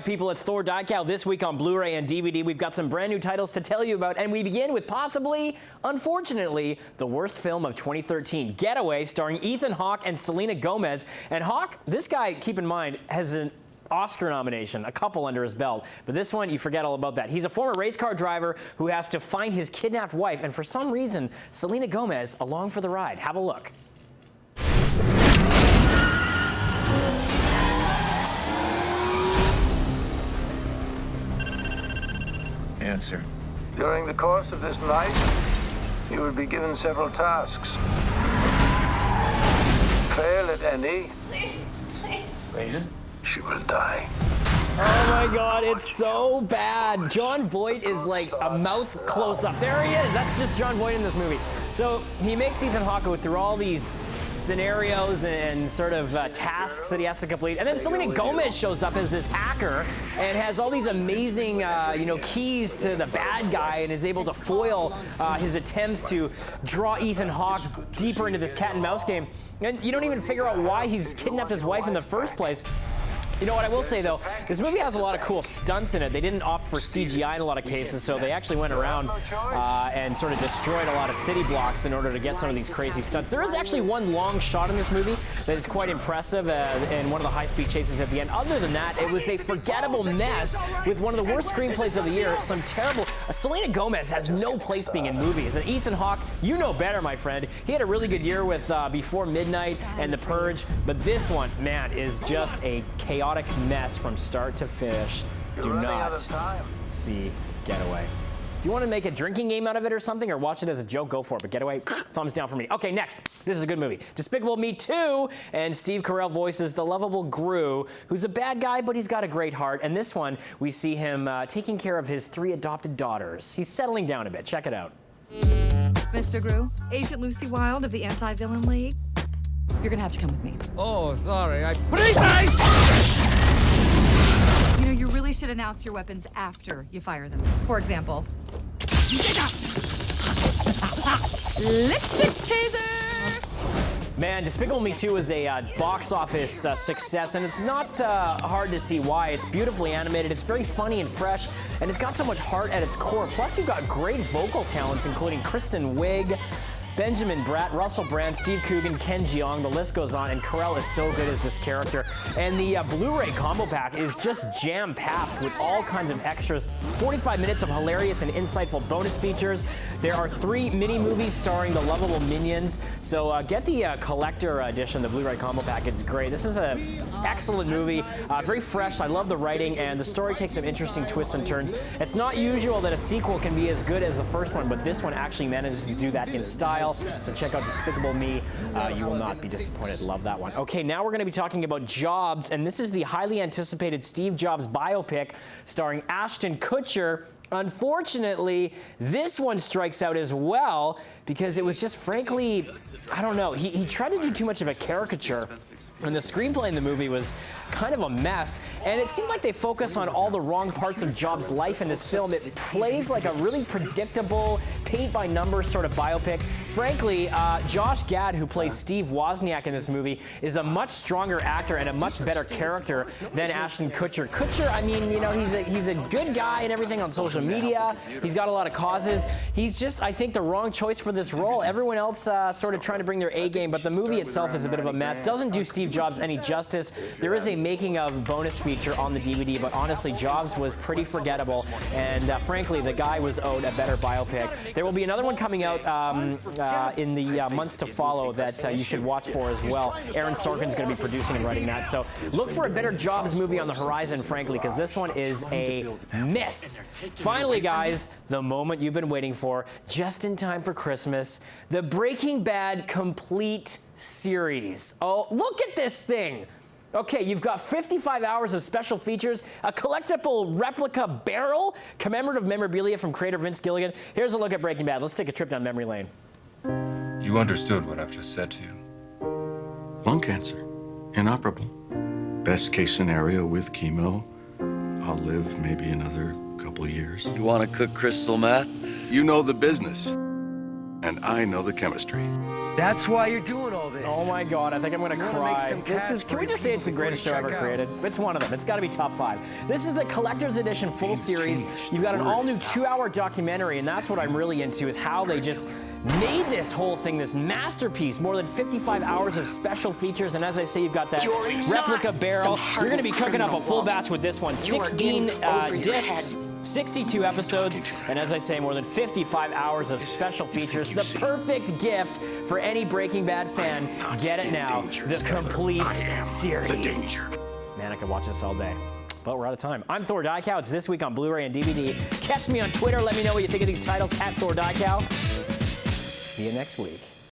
right, people, it's Thor Diecow. This week on Blu-ray and DVD, we've got some brand new titles to tell you about, and we begin with possibly, unfortunately, the worst film of 2013, Getaway, starring Ethan Hawke and Selena Gomez. And Hawke, this guy, keep in mind, has an Oscar nomination, a couple under his belt. But this one, you forget all about that. He's a former race car driver who has to find his kidnapped wife, and for some reason, Selena Gomez along for the ride. Have a look. Answer. During the course of this night, you will be given several tasks. Fail at any, Layden? she will die. Oh my God, it's so bad. Jon Voight is like a mouth close-up. There he is. That's just Jon Voight in this movie. So he makes Ethan Hawke go through all these scenarios and sort of tasks that he has to complete. And then Selena Gomez shows up as this hacker and has all these amazing, keys to the bad guy and is able to foil his attempts to draw Ethan Hawke deeper into this cat and mouse game. And you don't even figure out why he's kidnapped his wife in the first place. You know what I will say, though? This movie has a lot of cool stunts in it. They didn't opt for CGI in a lot of cases, so they actually went around and sort of destroyed a lot of city blocks in order to get some of these crazy stunts. There is actually one long shot in this movie that is quite impressive in one of the high-speed chases at the end. Other than that, it was a forgettable mess with one of the worst screenplays of the year. Some terrible... Selena Gomez has no place being in movies. And Ethan Hawke, you know better, my friend. He had a really good year with Before Midnight and The Purge, but this one, man, is just a chaotic mess from start to finish. Do not see Getaway. If you want to make a drinking game out of it or something, or watch it as a joke, go for it. But Getaway, thumbs down for me. Okay, next. This is a good movie. Despicable Me 2, and Steve Carell voices the lovable Gru, who's a bad guy, but he's got a great heart. And this one, we see him taking care of his 3 adopted daughters. He's settling down a bit. Check it out. Mr. Gru, Agent Lucy Wilde of the Anti-Villain League. You're gonna have to come with me. Oh, sorry, You know, you really should announce your weapons after you fire them. For example, lipstick taser! Man, Despicable Me 2 is a box office success, and it's not hard to see why. It's beautifully animated, it's very funny and fresh, and it's got so much heart at its core. Plus, you've got great vocal talents, including Kristen Wiig, Benjamin Bratt, Russell Brand, Steve Coogan, Ken Jeong, the list goes on, and Carell is so good as this character. And the Blu-ray combo pack is just jam-packed with all kinds of extras. 45 minutes of hilarious and insightful bonus features. There are 3 mini-movies starring the lovable Minions. So get the collector edition, the Blu-ray combo pack. It's great. This is an excellent movie, very fresh. I love the writing, and the story takes some interesting twists and turns. It's not usual that a sequel can be as good as the first one, but this one actually manages to do that in style. So check out Despicable Me. You will not be disappointed. Love that one. Okay, now we're going to be talking about Jobs, and this is the highly anticipated Steve Jobs biopic starring Ashton Kutcher. Unfortunately, this one strikes out as well because it was just, frankly, I don't know. He tried to do too much of a caricature, and the screenplay in the movie was kind of a mess. And it seemed like they focused on all the wrong parts of Jobs' life in this film. It plays like a really predictable, paint-by-numbers sort of biopic. Frankly, Josh Gad, who plays Steve Wozniak in this movie, is a much stronger actor and a much better character than Ashton Kutcher. Kutcher, I mean, you know, he's a good guy and everything on social media. He's got a lot of causes. He's just, I think, the wrong choice for this role. Everyone else sort of trying to bring their A game, but the movie itself is a bit of a mess. Doesn't do Steve Jobs any justice. There is a making of bonus feature on the DVD, but honestly, Jobs was pretty forgettable, and frankly, the guy was owed a better biopic. There will be another one coming out in the months to follow that you should watch for as well. Aaron Sorkin's going to be producing and writing that, so look for a better Jobs movie on the horizon, frankly, because this one is a miss. Finally, guys, the moment you've been waiting for, just in time for Christmas, the Breaking Bad complete series. Oh, look at this thing. Okay, you've got 55 hours of special features, a collectible replica barrel, commemorative memorabilia from creator Vince Gilligan. Here's a look at Breaking Bad. Let's take a trip down memory lane. You understood what I've just said to you. Lung cancer, inoperable. Best case scenario with chemo, I'll live maybe another couple of years. You want to cook crystal meth? You know the business, and I know the chemistry. That's why you're doing all this. Oh my God, I think I'm gonna cry. This is, can we just say it's the greatest show ever created? It's one of them, it's gotta be top 5. This is the collector's edition full series. You've got an all new 2-hour documentary, and that's what I'm really into, is how they just made this whole thing, this masterpiece. More than 55 hours of special features, and as I say, you've got that replica barrel. You're gonna be cooking up a full batch with this one. 16 discs. 62 episodes, and as I say, more than 55 hours of special features. The perfect gift for any Breaking Bad fan. Get it now. The complete series. Man, I could watch this all day. But we're out of time. I'm Thor Diecow. It's this week on Blu-ray and DVD. Catch me on Twitter. Let me know what you think of these titles at Thor Diecow. See you next week.